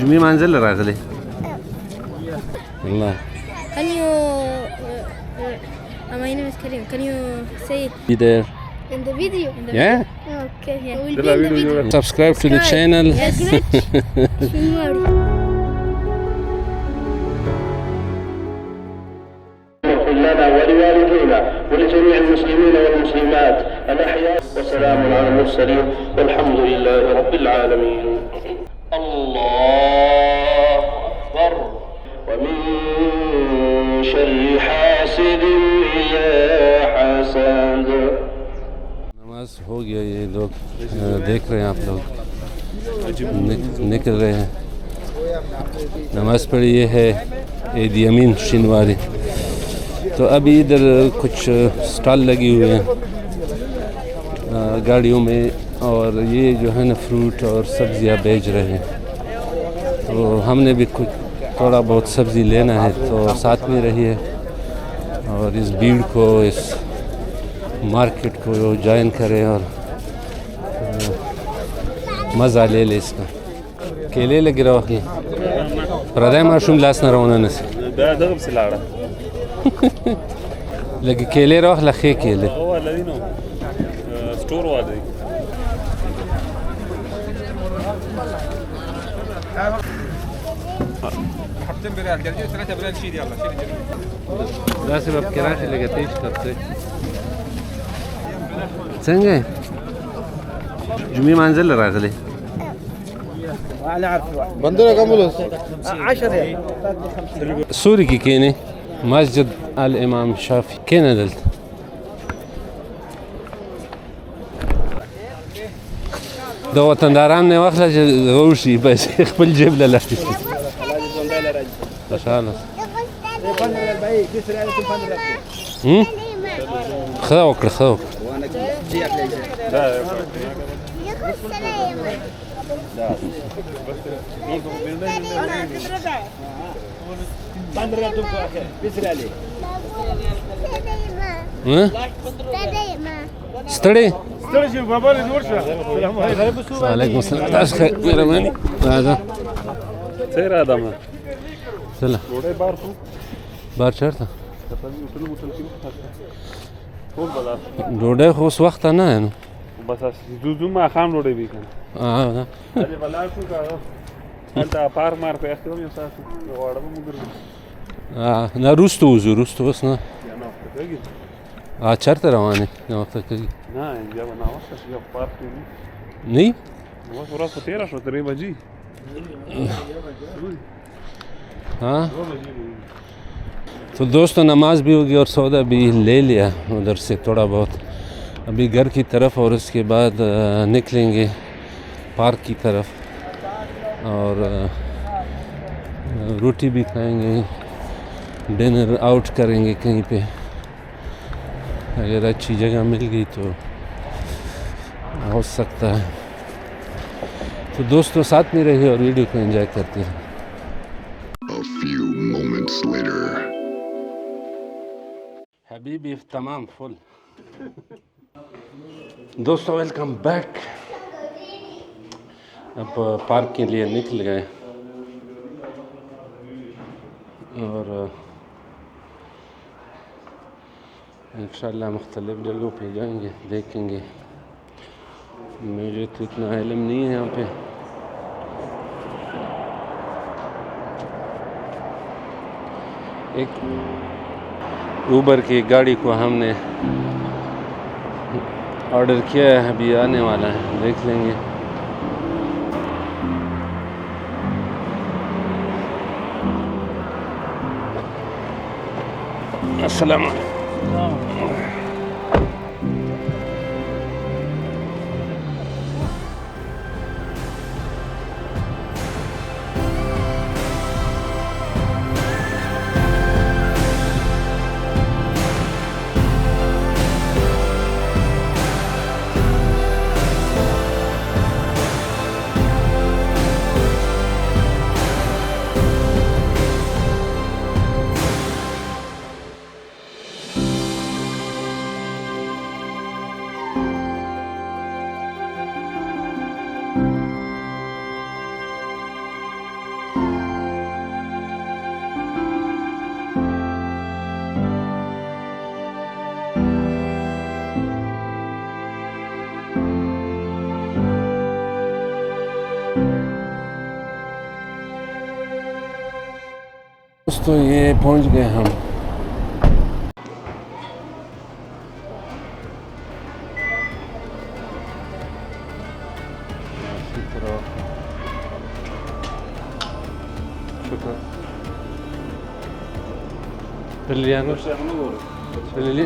جمعي منزل راغلي الله. Can you my name is Karim. Can you say it Be there. in the video? Yeah. Okay. Yeah. We'll be in the video. Subscribe to the channel. Yes. لنا ولوالدينا ولجميع المسلمين والمسلمات الأحياء وسلام على المرسلين والحمد لله رب العالمين. الله أكبر. ومن شر حاسد إذا حسد. नमाज हो गया, ये लोग देख रहे हैं, आप लोग निकल रहे हैं. नमाज पढ़ी. ये है ईद यमीन शिनवारी. तो अभी इधर कुछ स्टॉल लगी हुए हैं गाड़ियों में, और ये जो है ना फ्रूट और सब्जियां बेच रहे हैं. तो हमने भी कुछ थोड़ा बहुत सब्ज़ी लेना है, तो साथ में रहिए और इस भीड़ को, इस मार्केट को ज्वाइन करें और मज़ा ले ले इसका. केले लगे रहो प्रदाय माशूम लास न रहो ना से लगे केले रहो लखे केले स्टोर वाले لازم بكراش اللي قتيش تبصي سنجي جميع منزل راغلي بندرة كم فلوس؟ 10 سوري كي كيني مسجد الإمام الشافعي كين دلت دو وطنداران نه واخله چې غوشي بس خپل جیب له لښتي تشانس خدا وکړه خدا وکړه ستړی وعلیکم السلام. تاسو ښه مهرباني راځه څنګه ادمه چله ډوډۍ بار خو بار چېرته ټول بازار ډوډۍ خو اوس وخته نه نو بس زو ما خام ډوډۍ وی کنه دا دې بلار شو کا انت پار مار په اختیار یو تاسو غواړم موږ نه روستو وځو روستو اوس نه چېرته روانې نه وخته کوي نه بیا به ناوخته شي یو پارک کې نه نو ورځ په 13 شو 3 بجې हाँ तो दोस्तों नमाज भी होगी और सौदा भी ले लिया उधर से थोड़ा बहुत. अभी घर की तरफ और उसके बाद निकलेंगे पार्क की तरफ और रोटी भी खाएंगे, डिनर आउट करेंगे कहीं पे. अगर अच्छी जगह मिल गई तो हो सकता है. तो दोस्तों साथ में रहिए और वीडियो को एंजॉय करते हैं. A few moments later. Habibi तमाम फुल. दोस्तों वेलकम बैक. अब पार्क के लिए निकल गए और इंशाल्लाह मुख्तलिफ जगहों पे जाएंगे, देखेंगे. मुझे तो इतना इल्म नहीं है यहाँ पे. एक ऊबर की गाड़ी को हमने ऑर्डर किया है, अभी आने वाला है, देख लेंगे. अस्सलाम दोस्तों ये पहुंच गए हम।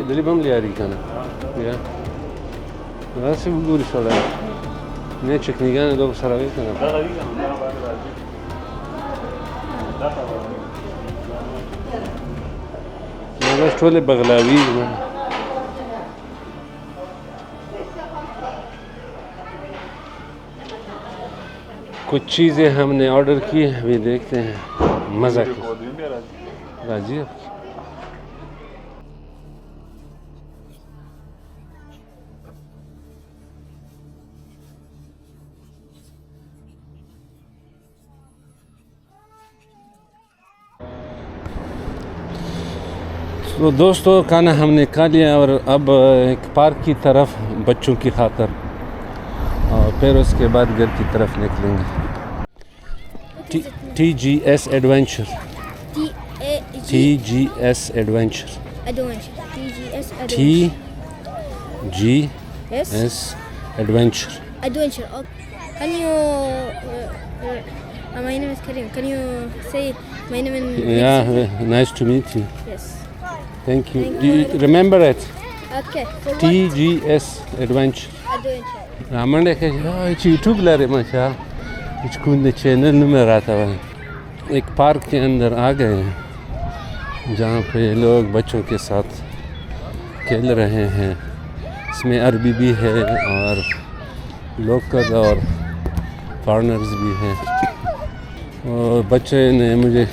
Dili bam liari kana. Ja. Da se buguri šala. Neće knjigane dobro saraviti na. Da vidimo, da rađi. बस छोले बगलावी कुछ चीज़ें हमने ऑर्डर की हैं, अभी देखते हैं मज़ा राजी। तो दोस्तों खाना हमने खा लिया और अब एक पार्क की तरफ बच्चों की खातर और फिर उसके बाद घर की तरफ निकलेंगे। TGS Adventure। TGS Adventure। TGS Adventure। Adventure. Can you? My name is Karim. Can you say it? My name is. Yeah, nice to meet you. Yes. Thank you. Do you remember it? Okay. For what? TGS Adventure. Adventure. Raman के YouTube ला रहे माशा इसको channel में रहता है। एक park के अंदर आ गए हैं जहाँ पे लोग बच्चों के साथ खेल रहे हैं। इसमें अरबी भी है और लोकल और फॉरेनर्स भी हैं और बच्चे ने मुझे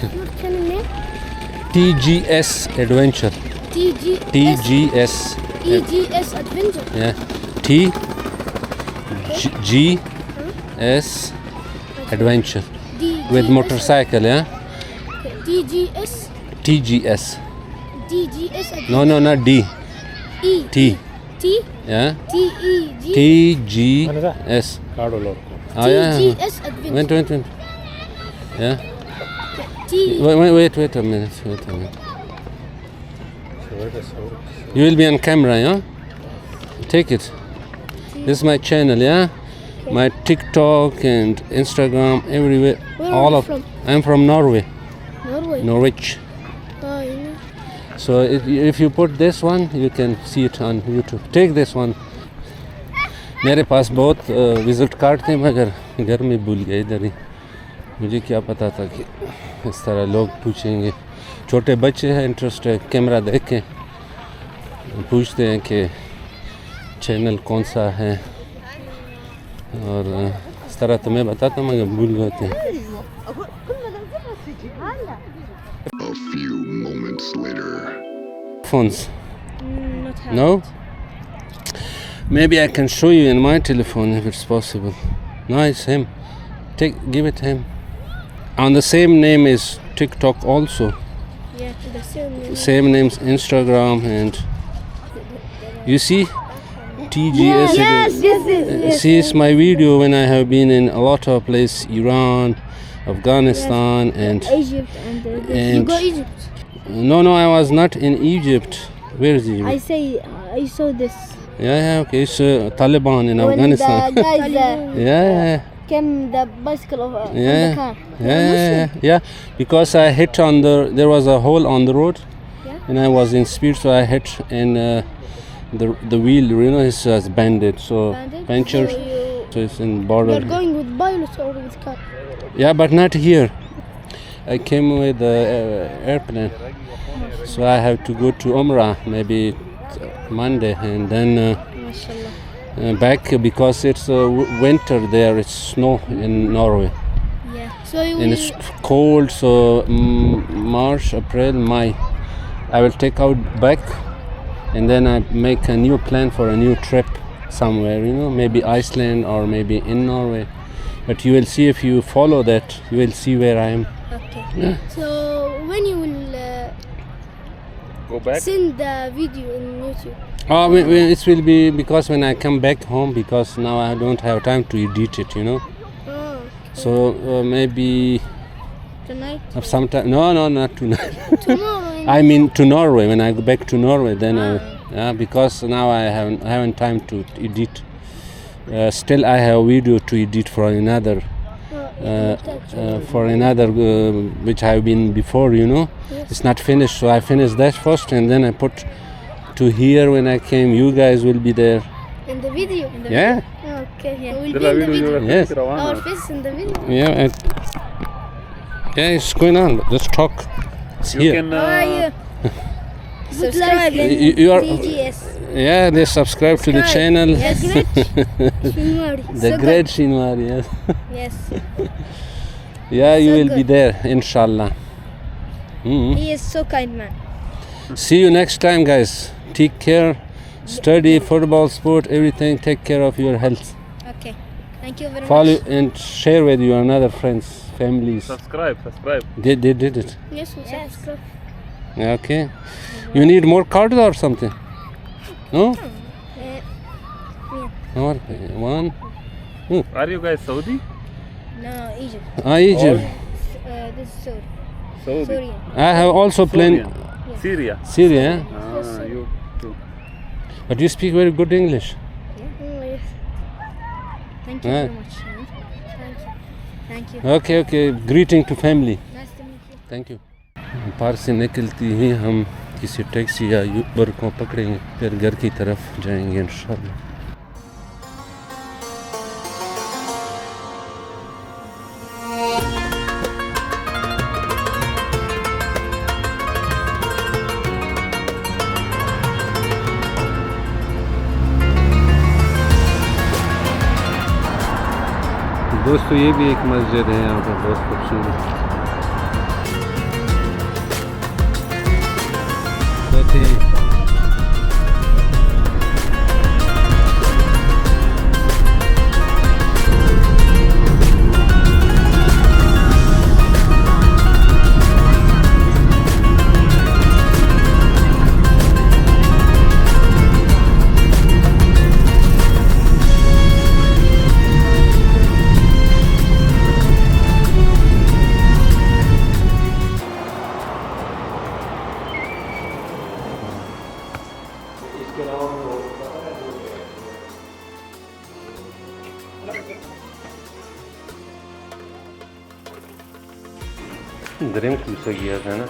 TGS Adventure। TGS Adventure. Yeah. TGS Adventure with motorcycle, yeah? TGS. TGS. Adventure. No, not D. E. T. Yeah? TEG. TGS. Ah, yeah. TGS Adventure. Wait. Yeah? Wait a minute. You will be on camera, yeah? Take it. This is my channel, yeah? My TikTok and Instagram, everywhere. Where are all you of. from? I'm from Norway, Norway. Norwich. Oh, you know. So if you put this one, you can see it on YouTube. Take this one. मेरे पास बहुत visit card थे मगर घर में भूल गए इधर ही। मुझे क्या पता था कि इस तरह लोग पूछेंगे। छोटे बच्चे हैं, इंटरेस्ट है, कैमरा देख के पूछते हैं कि चैनल कौन सा है और इस तरह तो मैं बताता हूँ मगर भूल गए थे। A few moments later. Phones? Not how. No? Maybe I can show you in my telephone if it's possible. No, it's him. Give it him. On the same name is TikTok also. Yeah, the same. Same names Instagram and you see TGS. Yes. See, it's my video when I have been in a lot of places, Iran, Afghanistan and Egypt and you And- go Egypt. no, I was not in Egypt. Where is Egypt? I say I saw this. Yeah, okay. It's Taliban in Afghanistan. When the guys Yeah. came the bicycle of on the Yeah, car. yeah. Because I hit on there was a hole on the road, Yeah. and I was in speed, so I hit, and the wheel, is bended, so Bandit? punctured. So you- So it's in border. You're going with bus or with car? Yeah, but not here. I came with the airplane, so I have to go to Umrah maybe Monday, and then Mashallah. back because it's winter there. It's snow in Norway. Yeah. So you And it's cold, so March, April, May, I will take out back, and then I make a new plan for a new trip somewhere, maybe Iceland or maybe in Norway. But you will see if you follow that, you will see where I am. okay. Yeah. So when you will Go back. send the video in YouTube? It will be because when I come back home, because now I don't have time to edit it, Oh. So maybe Tonight? Sometime. No, not tonight. Tomorrow. I mean to Norway. When I go back to Norway, then because now I haven't time to edit. Still, I have a video to edit for another. Which I've been before, you know. Yes. It's not finished, so I finished that first, and then I put to here when I came. You guys will be there. In the video? Yeah. Okay. Yeah. We'll be ده in the فيديو video. Yes. Our face in the video. Yeah. Yeah, it's going on. Let's talk. It's You here. can How are you? Subscribe. You are. DGS. Yeah, they subscribe to the channel. Yes. Shinwari. The So great Shinwari. Yes. good. Yes. Yeah, you So will be good. there, inshallah. He is so kind man. See you next time, guys. Take care. Study, football, sport, everything. Take care of your health. Okay. Thank you very Follow much. and share with your other friends, families. subscribe. They did it. Yes, we subscribe. Okay. You need more cards or something? No? Or one? Are you guys Saudi? No, Egypt. Egypt. This is Saudi. Saudi. Syrian. I have also played Syrian. Syria. Syria, eh? You too. But you speak very good English. Oh, yes. Thank you Yeah. very much. Thank you. Thank you. Okay. Greeting to family. Nice to meet you. Thank you park से निकलती ही हम किसी taxi या Uber को पकड़ेंगे फिर घर की तरफ जाएंगे इंशाल्लाह। दोस्तों ये भी एक मस्जिद है यहाँ पर बहुत खूबसूरत। बहुत ही ड्रिंक से गया था ना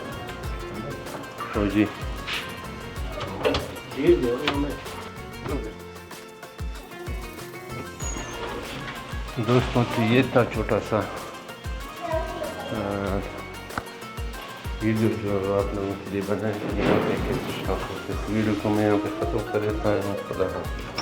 तो जी दोस्तों तो ये था छोटा सा वीडियो जो आप लोगों के लिए बनाए यहाँ पे वीडियो को मैं यहाँ पे ख़त्म कर देता हूँ। खुदा हाफ़िज़।